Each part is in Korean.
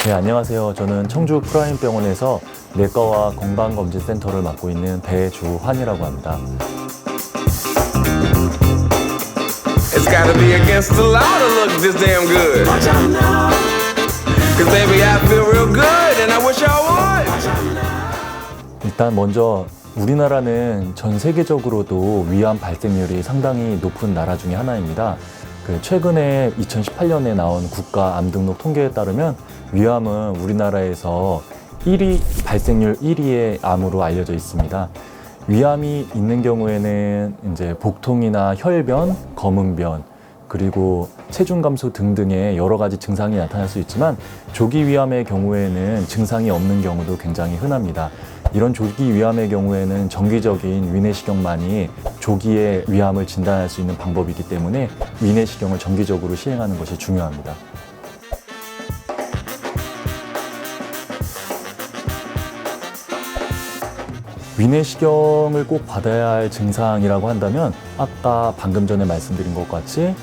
네, 안녕하세요. 저는 청주 프라임병원에서 내과와 건강검진센터를 맡고 있는 배주환이라고 합니다. It's gotta be against the law to look this damn good. Cause baby, I feel real good and I wish I would. 일단 먼저 우리나라는 전 세계적으로도 위암 발생률이 상당히 높은 나라 중에 하나입니다. 최근에 2018년에 나온 국가 암 등록 통계에 따르면 위암은 우리나라에서 1위, 발생률 1위의 암으로 알려져 있습니다. 위암이 있는 경우에는 이제 복통이나 혈변, 검은변, 그리고 체중 감소 등등의 여러 가지 증상이 나타날 수 있지만 조기 위암의 경우에는 증상이 없는 경우도 굉장히 흔합니다. 이런 조기 위암의 경우에는 정기적인 위내시경만이 조기에 위암을 진단할 수 있는 방법이기 때문에 위내시경을 정기적으로 시행하는 것이 중요합니다. 위내시경을 꼭 받아야 할 증상이라고 한다면 아까 방금 전에 말씀드린 것 같이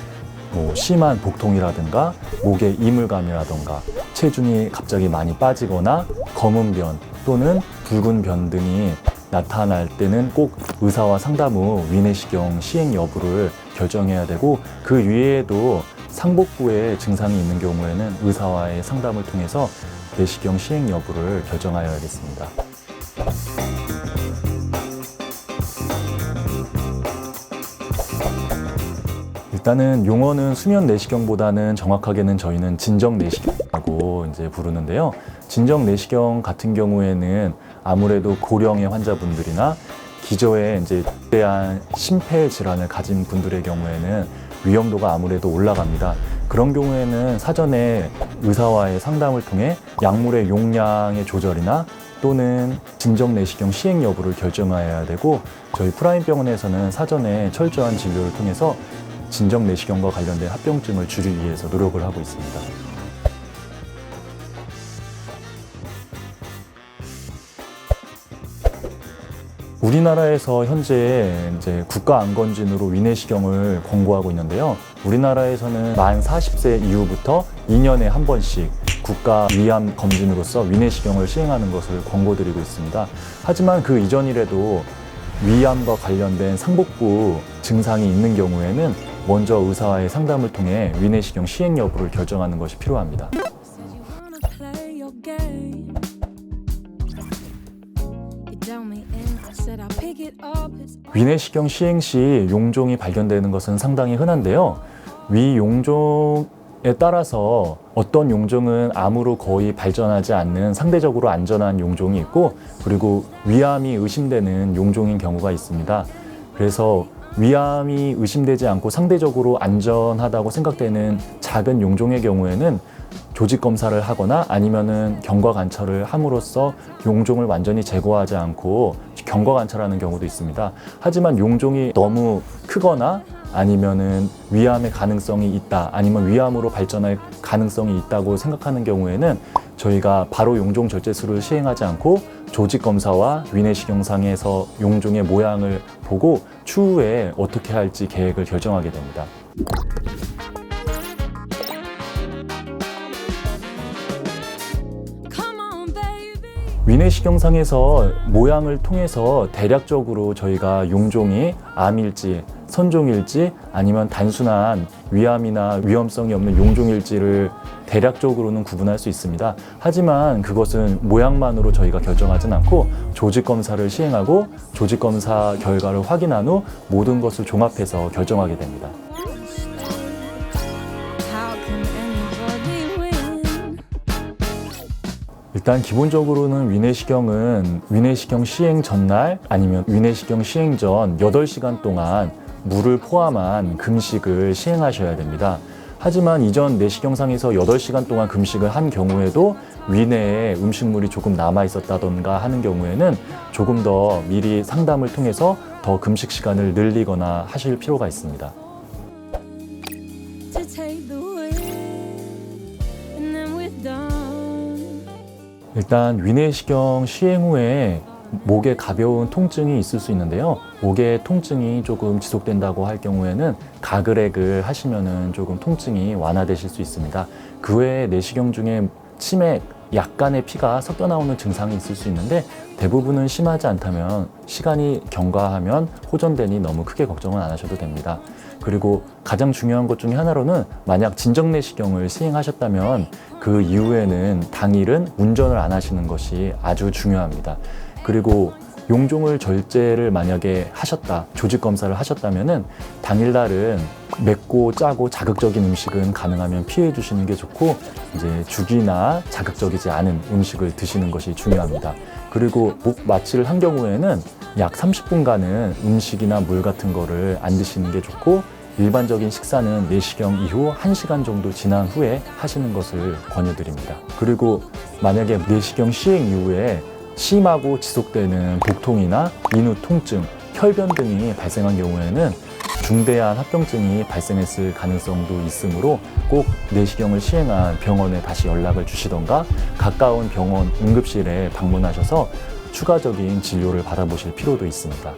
심한 복통이라든가 목에 이물감이라든가 체중이 갑자기 많이 빠지거나 검은 변 또는 붉은 변 등이 나타날 때는 꼭 의사와 상담 후 위내시경 시행 여부를 결정해야 되고, 그 위에도 상복부에 증상이 있는 경우에는 의사와의 상담을 통해서 내시경 시행 여부를 결정하여야겠습니다. 일단은 용어는 수면 내시경보다는 정확하게는 저희는 진정 내시경이라고 이제 부르는데요. 진정 내시경 같은 경우에는 아무래도 고령의 환자분들이나 기저에 이제 대한 심폐 질환을 가진 분들의 경우에는 위험도가 아무래도 올라갑니다. 그런 경우에는 사전에 의사와의 상담을 통해 약물의 용량의 조절이나 또는 진정 내시경 시행 여부를 결정해야 되고, 저희 프라임병원에서는 사전에 철저한 진료를 통해서 진정 내시경과 관련된 합병증을 줄이기 위해서 노력을 하고 있습니다. 우리나라에서 현재 이제 국가암검진으로 위내시경을 권고하고 있는데요. 우리나라에서는 만 40세 이후부터 2년에 한 번씩 국가 위암 검진으로서 위내시경을 시행하는 것을 권고드리고 있습니다. 하지만 그 이전이라도 위암과 관련된 상복부 증상이 있는 경우에는 먼저 의사와의 상담을 통해 위내시경 시행 여부를 결정하는 것이 필요합니다. 위내시경 시행 시 용종이 발견되는 것은 상당히 흔한데요. 위 용종에 따라서 어떤 용종은 암으로 거의 발전하지 않는 상대적으로 안전한 용종이 있고, 그리고 위암이 의심되는 용종인 경우가 있습니다. 그래서 위암이 의심되지 않고 상대적으로 안전하다고 생각되는 작은 용종의 경우에는 조직 검사를 하거나 아니면은 경과 관찰을 함으로써 용종을 완전히 제거하지 않고 경과 관찰하는 경우도 있습니다. 하지만 용종이 너무 크거나 아니면은 위암의 가능성이 있다, 아니면 위암으로 발전할 가능성이 있다고 생각하는 경우에는 저희가 바로 용종 절제술을 시행하지 않고 조직 검사와 위내시경상에서 용종의 모양을 보고 추후에 어떻게 할지 계획을 결정하게 됩니다. 위내시경상에서 모양을 통해서 대략적으로 저희가 용종이 암일지, 선종일지 아니면 단순한 위암이나 위험성이 없는 용종일지를 대략적으로는 구분할 수 있습니다. 하지만 그것은 모양만으로 저희가 결정하진 않고 조직검사를 시행하고 조직검사 결과를 확인한 후 모든 것을 종합해서 결정하게 됩니다. 일단 기본적으로는 위내시경은 위내시경 시행 전날 아니면 위내시경 시행 전 8시간 동안 물을 포함한 금식을 시행하셔야 됩니다. 하지만 이전 내시경상에서 8시간 동안 금식을 한 경우에도 위내에 음식물이 조금 남아 있었다던가 하는 경우에는 조금 더 미리 상담을 통해서 더 금식 시간을 늘리거나 하실 필요가 있습니다. 일단 위내시경 시행 후에 목에 가벼운 통증이 있을 수 있는데요. 목에 통증이 조금 지속된다고 할 경우에는 가글액을 하시면은 조금 통증이 완화되실 수 있습니다. 그 외에 내시경 중에 치맥 약간의 피가 섞여 나오는 증상이 있을 수 있는데 대부분은 심하지 않다면 시간이 경과하면 호전되니 너무 크게 걱정은 안 하셔도 됩니다. 그리고 가장 중요한 것 중에 하나로는 만약 진정내시경을 시행하셨다면 그 이후에는 당일은 운전을 안 하시는 것이 아주 중요합니다. 그리고 용종을 절제를 만약에 하셨다, 조직 검사를 하셨다면은 당일날은 맵고 짜고 자극적인 음식은 가능하면 피해 주시는 게 좋고 이제 죽이나 자극적이지 않은 음식을 드시는 것이 중요합니다. 그리고 목 마취를 한 경우에는 약 30분간은 음식이나 물 같은 거를 안 드시는 게 좋고 일반적인 식사는 내시경 이후 1시간 정도 지난 후에 하시는 것을 권유드립니다. 그리고 만약에 내시경 시행 이후에 심하고 지속되는 복통이나 인후 통증, 혈변 등이 발생한 경우에는 중대한 합병증이 발생했을 가능성도 있으므로 꼭 내시경을 시행한 병원에 다시 연락을 주시던가 가까운 병원 응급실에 방문하셔서 추가적인 진료를 받아보실 필요도 있습니다.